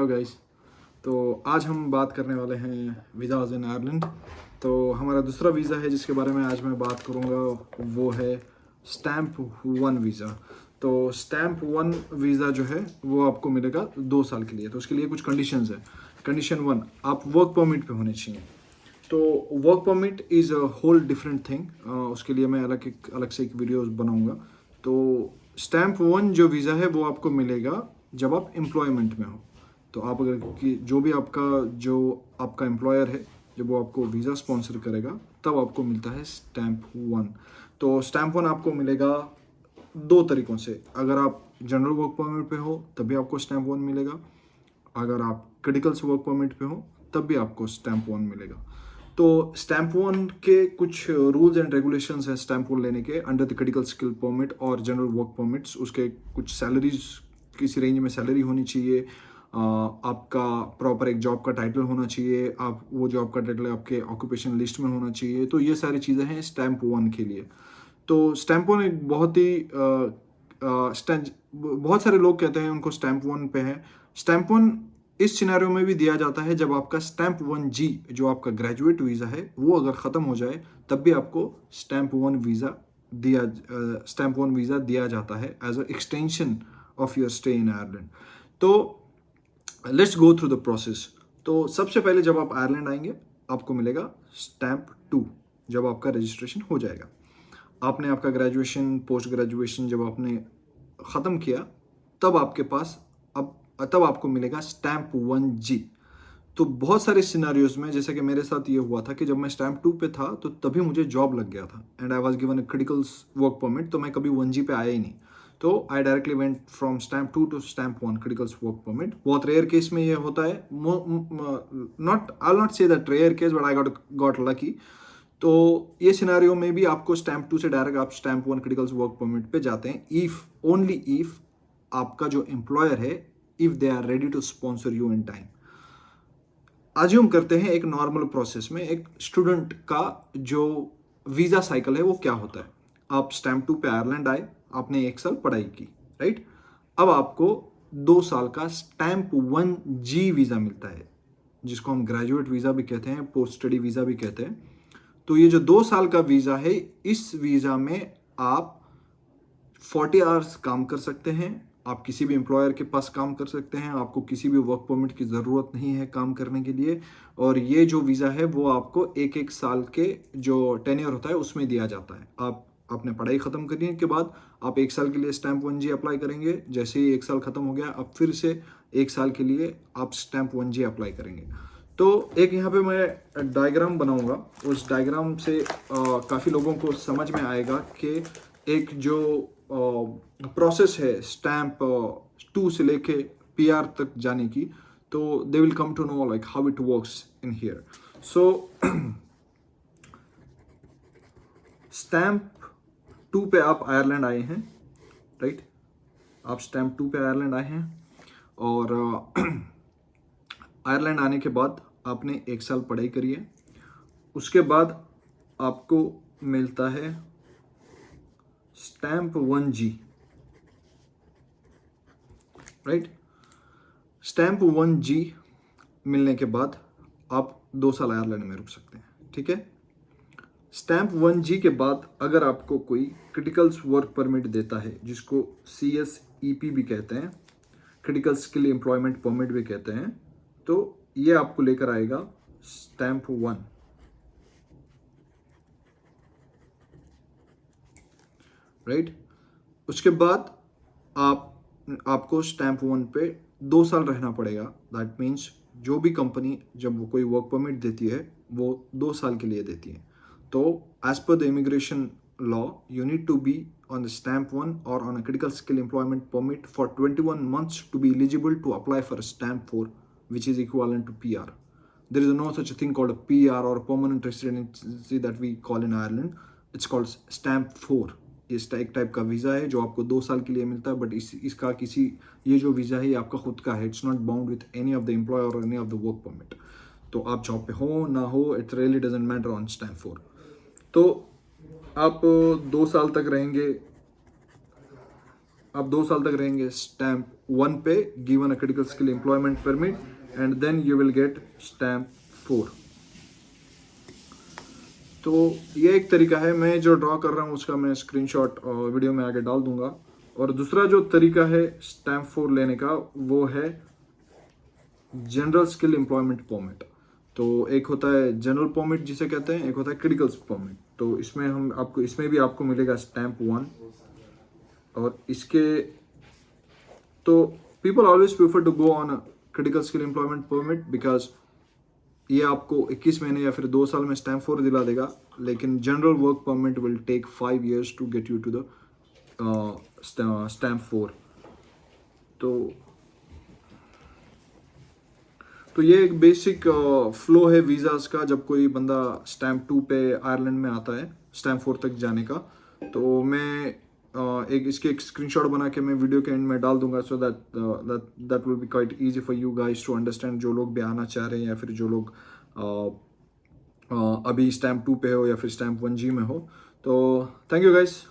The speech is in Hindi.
Hello guys. तो आज हम बात करने वाले हैं वीज़ाज़ इन आयरलैंड। तो हमारा दूसरा वीज़ा है जिसके बारे में आज मैं बात करूँगा, वो है स्टैम्प 1 वीज़ा। तो स्टैम्प 1 वीज़ा जो है वो आपको मिलेगा 2 साल के लिए। तो उसके लिए कुछ कंडीशंस है। कंडीशन 1, आप वर्क परमिट पे होने चाहिए। तो work permit is a whole different thing. उसके लिए मैं अलग से एक वीडियो बनाऊंगा। तो स्टैम्प 1 जो वीज़ा है वो आपको मिलेगा जब आप एम्प्लॉयमेंट में हो। तो आप अगर आपका एम्प्लॉयर है, जब वो आपको वीज़ा स्पॉन्सर करेगा तब आपको मिलता है स्टैम्प 1। तो स्टैम्प 1 आपको मिलेगा दो तरीक़ों से। अगर आप जनरल वर्क परमिट पे हो तभी आपको स्टैम्प 1 मिलेगा। अगर आप क्रिटिकल्स वर्क परमिट पे हो तब भी आपको स्टैम्प 1 मिलेगा। तो स्टैम्प 1 के कुछ रूल्स एंड रेगुलेशंस हैं स्टैम्प 1 लेने के under the critical skill permit और जनरल वर्क परमिट्स। उसके कुछ सैलरीज, किसी रेंज में सैलरी होनी चाहिए। आपका प्रॉपर एक जॉब का टाइटल होना चाहिए। आप वो जॉब का टाइटल आपके ऑक्यूपेशन लिस्ट में होना चाहिए। तो ये सारी चीज़ें हैं स्टैम्प 1 के लिए। तो स्टैम्प 1 एक बहुत सारे लोग कहते हैं उनको स्टैम्प 1 पे है। स्टैम्प 1 इस सिनेरियो में भी दिया जाता है जब आपका स्टैम्प 1G जो आपका ग्रेजुएट वीज़ा है वो अगर ख़त्म हो जाए तब भी आपको स्टैम्प 1 वीज़ा दिया जाता है as a extension of your stay in Ireland. तो let's go through the process. तो सबसे पहले जब आप आयरलैंड आएंगे आपको मिलेगा स्टैम्प 2 जब आपका रजिस्ट्रेशन हो जाएगा। आपने आपका ग्रेजुएशन, पोस्ट ग्रेजुएशन जब आपने ख़त्म किया तब आपके पास तब आपको मिलेगा स्टैम्प 1G। तो बहुत सारे सिनारियोज में, जैसे कि मेरे साथ ये हुआ था कि जब मैं स्टैम्प 2 पे था तो तभी मुझे जॉब लग गया था and I was given a critical work permit. तो मैं कभी 1G पे आया ही नहीं। तो I directly went from stamp 2 to stamp 1 critical work permit. बहुत रेयर केस में ये होता है। Not I not say that rare case, but I got lucky. तो ये सिनारियो में भी आपको स्टैम्प 2 से डायरेक्ट आप स्टैम्प 1 क्रिटिकल वर्क परमिट पे जाते हैं, इफ ओनली इफ आपका जो एम्प्लॉयर है, if they are ready to sponsor you in time. Assume करते हैं एक नॉर्मल प्रोसेस में एक स्टूडेंट का जो वीज़ा साइकिल है वो क्या होता है। आप स्टैम्प 2 पे आयरलैंड आए, आपने 1 साल पढ़ाई की, राइट। अब आपको 2 साल का स्टैम्प 1G वीज़ा मिलता है, जिसको हम ग्रेजुएट वीज़ा भी कहते हैं, पोस्ट स्टडी वीज़ा भी कहते हैं। तो ये जो 2 साल का वीज़ा है, इस वीज़ा में आप 40 आवर्स काम कर सकते हैं। आप किसी भी एम्प्लॉयर के पास काम कर सकते हैं। आपको किसी भी वर्क परमिट की ज़रूरत नहीं है काम करने के लिए। और ये जो वीज़ा है वो आपको 1-1 साल के जो टेन्योर होता है उसमें दिया जाता है। आप अपने पढ़ाई ख़त्म करने के बाद आप 1 साल के लिए स्टैम्प 1G अप्लाई करेंगे। जैसे ही 1 साल ख़त्म हो गया, अब फिर से 1 साल के लिए आप स्टैम्प 1G अप्लाई करेंगे। तो एक यहाँ पे मैं डायग्राम बनाऊंगा। उस डायग्राम से काफ़ी लोगों को समझ में आएगा कि एक जो प्रोसेस है स्टैम्प 2 से लेके PR तक जाने की, तो they will come to know like how it works in here. So stamp 2 पे आप आयरलैंड आए हैं, राइट। आप स्टैम्प 2 पे आयरलैंड आए हैं और आयरलैंड आने के बाद आपने 1 साल पढ़ाई करी है। उसके बाद आपको मिलता है stamp 1G, right. Stamp 1G मिलने के बाद आप 2 साल आयरलैंड में रुक सकते हैं, ठीक है। स्टैम्प 1G के बाद अगर आपको कोई क्रिटिकल वर्क परमिट देता है, जिसको CSEP भी कहते हैं, क्रिटिकल स्किल एम्प्लॉयमेंट परमिट भी कहते हैं, तो ये आपको लेकर आएगा स्टैम्प 1, राइट। उसके बाद आपको स्टैम्प 1 पे 2 साल रहना पड़ेगा। दैट मीन्स जो भी कंपनी जब वो कोई वर्क परमिट देती है वो 2 साल के लिए देती है। तो as per the immigration law you need to be on the stamp 1 or on a critical skill employment permit for 21 months to be eligible to apply for a stamp 4, which is equivalent to PR. There is no such a thing called a PR or a permanent residency that we call in Ireland. It's called stamp 4. इस एक टाइप का वीज़ा है जो आपको 2 साल के लिए मिलता है, बट इसका ये जो वीज़ा है ये आपका खुद का है। It's not bound with any of the employer और any of the work permit. तो आप जॉब पे हो ना हो, it really doesn't matter on stamp 4। तो आप 2 साल तक रहेंगे। आप 2 साल तक रहेंगे स्टैम्प 1 पे, given a critical skill employment permit, and then you will get stamp 4। तो ये एक तरीका है, मैं जो ड्रॉ कर रहा हूँ उसका मैं स्क्रीनशॉट वीडियो में आगे डाल दूंगा। और दूसरा जो तरीका है स्टैम्प 4 लेने का वो है जनरल स्किल एम्प्लॉयमेंट परमिट। तो एक होता है जनरल परमिट जिसे कहते हैं, एक होता है क्रिटिकल परमिट। तो इसमें भी आपको मिलेगा स्टैम्प 1। और इसके तो people always prefer to go on critical skill employment permit because ये आपको 21 महीने या फिर 2 साल में स्टैम्प 4 दिला देगा। लेकिन general work permit will take 5 years to get you to the stamp 4। तो ये एक बेसिक फ्लो है वीज़ाज का जब कोई बंदा स्टैम्प 2 पे आयरलैंड में आता है स्टैम्प 4 तक जाने का। तो मैं एक स्क्रीनशॉट बना के मैं वीडियो के एंड में डाल दूंगा, so that will be quite easy for you guys to understand, जो लोग भी आना चाह रहे हैं या फिर जो लोग अभी स्टैम्प 2 पे हो या फिर स्टैम्प 1G में हो। तो थैंक यू गाइस।